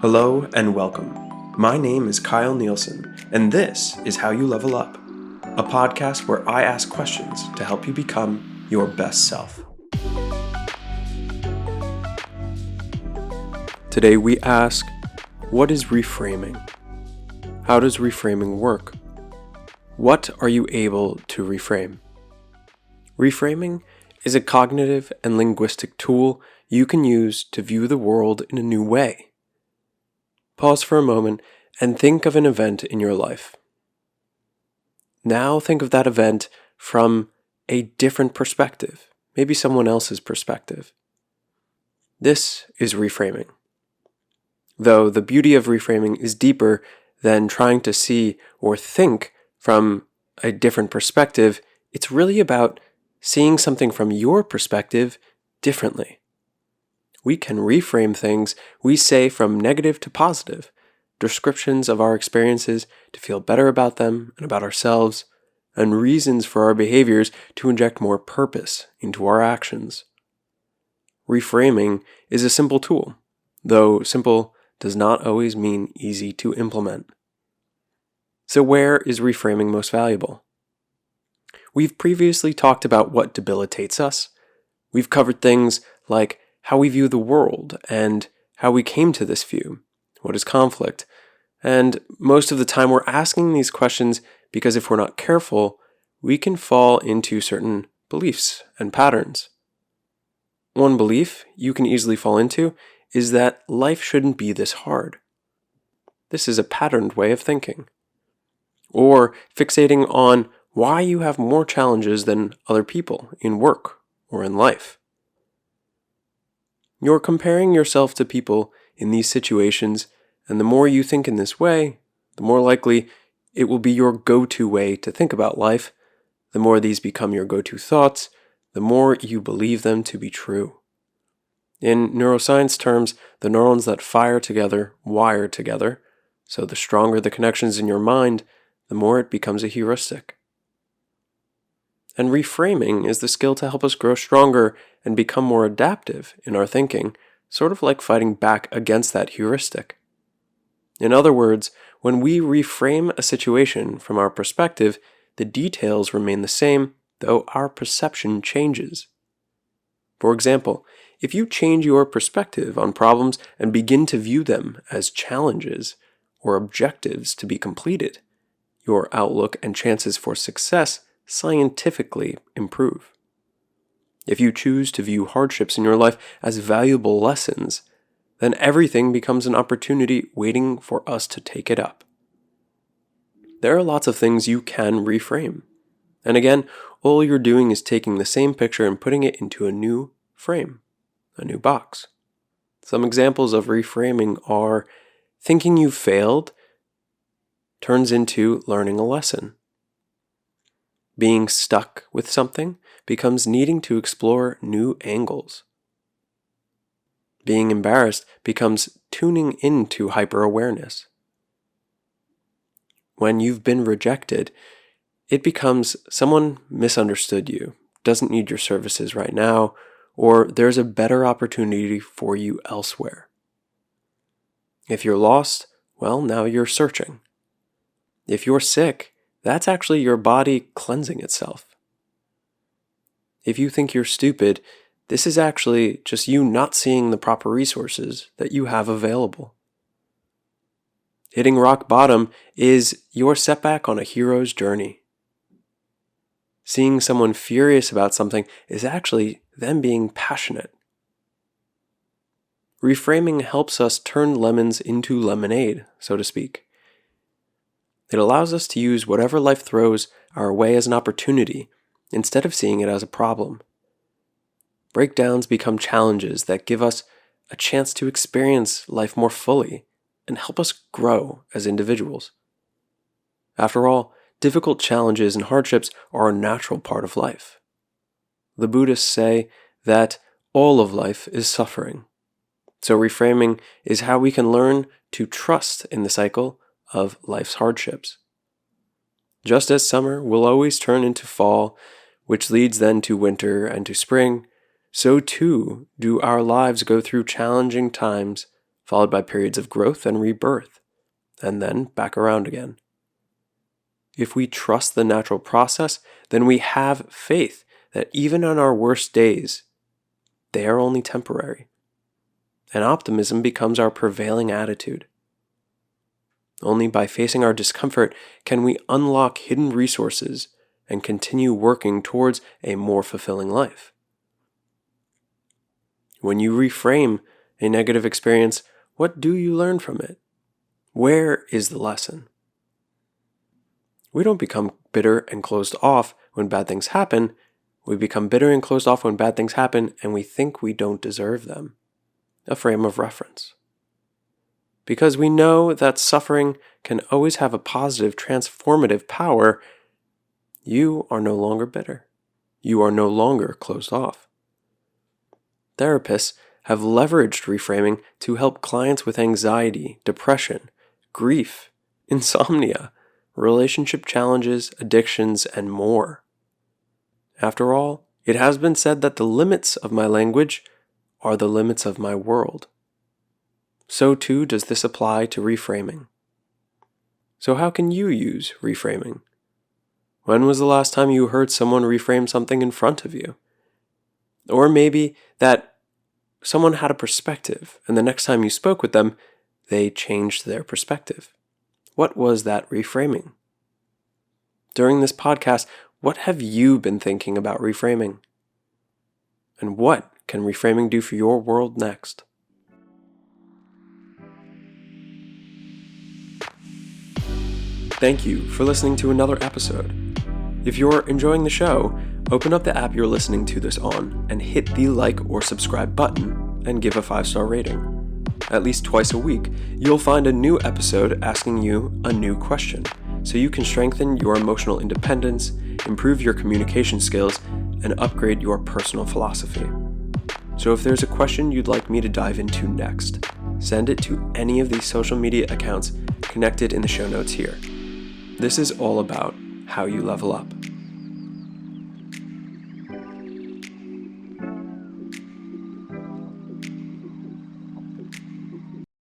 Hello and welcome. My name is Kyle Nielsen, and this is How You Level Up, a podcast where I ask questions to help you become your best self. Today we ask, what is reframing? How does reframing work? What are you able to reframe? Reframing is a cognitive and linguistic tool you can use to view the world in a new way. Pause for a moment and think of an event in your life. Now think of that event from a different perspective, maybe someone else's perspective. This is reframing. Though the beauty of reframing is deeper than trying to see or think from a different perspective, it's really about seeing something from your perspective differently. We can reframe things we say from negative to positive, descriptions of our experiences to feel better about them and about ourselves, and reasons for our behaviors to inject more purpose into our actions. Reframing is a simple tool, though simple does not always mean easy to implement. So where is reframing most valuable? We've previously talked about what debilitates us. We've covered things like how we view the world and how we came to this view. What is conflict? And most of the time we're asking these questions because if we're not careful, we can fall into certain beliefs and patterns. One belief you can easily fall into is that life shouldn't be this hard. This is a patterned way of thinking. Or fixating on why you have more challenges than other people in work or in life. You're comparing yourself to people in these situations, and the more you think in this way, the more likely it will be your go-to way to think about life. The more these become your go-to thoughts, the more you believe them to be true. In neuroscience terms, the neurons that fire together wire together, so the stronger the connections in your mind, the more it becomes a heuristic. And reframing is the skill to help us grow stronger and become more adaptive in our thinking, sort of like fighting back against that heuristic. In other words, when we reframe a situation from our perspective, the details remain the same, though our perception changes. For example, if you change your perspective on problems and begin to view them as challenges or objectives to be completed, your outlook and chances for success scientifically improve. If you choose to view hardships in your life as valuable lessons, then everything becomes an opportunity waiting for us to take it up. There are lots of things you can reframe. And again, all you're doing is taking the same picture and putting it into a new frame, a new box. Some examples of reframing are thinking you failed turns into learning a lesson. Being stuck with something becomes needing to explore new angles. Being embarrassed becomes tuning into hyper-awareness. When you've been rejected, it becomes someone misunderstood you, doesn't need your services right now, or there's a better opportunity for you elsewhere. If you're lost, well, now you're searching. If you're sick, that's actually your body cleansing itself. If you think you're stupid, this is actually just you not seeing the proper resources that you have available. Hitting rock bottom is your setback on a hero's journey. Seeing someone furious about something is actually them being passionate. Reframing helps us turn lemons into lemonade, so to speak. It allows us to use whatever life throws our way as an opportunity instead of seeing it as a problem. Breakdowns become challenges that give us a chance to experience life more fully and help us grow as individuals. After all, difficult challenges and hardships are a natural part of life. The Buddhists say that all of life is suffering. So reframing is how we can learn to trust in the cycle of life's hardships. Just as summer will always turn into fall, which leads then to winter and to spring, so too do our lives go through challenging times followed by periods of growth and rebirth, and then back around again. If we trust the natural process, then we have faith that even on our worst days, they are only temporary. And optimism becomes our prevailing attitude. Only by facing our discomfort can we unlock hidden resources and continue working towards a more fulfilling life. When you reframe a negative experience, what do you learn from it? Where is the lesson? We don't become bitter and closed off when bad things happen. We become bitter and closed off when bad things happen and we think we don't deserve them. A frame of reference. Because we know that suffering can always have a positive, transformative power, you are no longer bitter. You are no longer closed off. Therapists have leveraged reframing to help clients with anxiety, depression, grief, insomnia, relationship challenges, addictions, and more. After all, it has been said that the limits of my language are the limits of my world. So too does this apply to reframing. So how can you use reframing? When was the last time you heard someone reframe something in front of you? Or maybe that someone had a perspective, and the next time you spoke with them, they changed their perspective. What was that reframing? During this podcast, what have you been thinking about reframing? And what can reframing do for your world next? Thank you for listening to another episode. If you're enjoying the show, open up the app you're listening to this on and hit the like or subscribe button and give a 5-star rating. At least twice a week, you'll find a new episode asking you a new question, so you can strengthen your emotional independence, improve your communication skills, and upgrade your personal philosophy. So if there's a question you'd like me to dive into next, send it to any of these social media accounts connected in the show notes here. This is all about how you level up.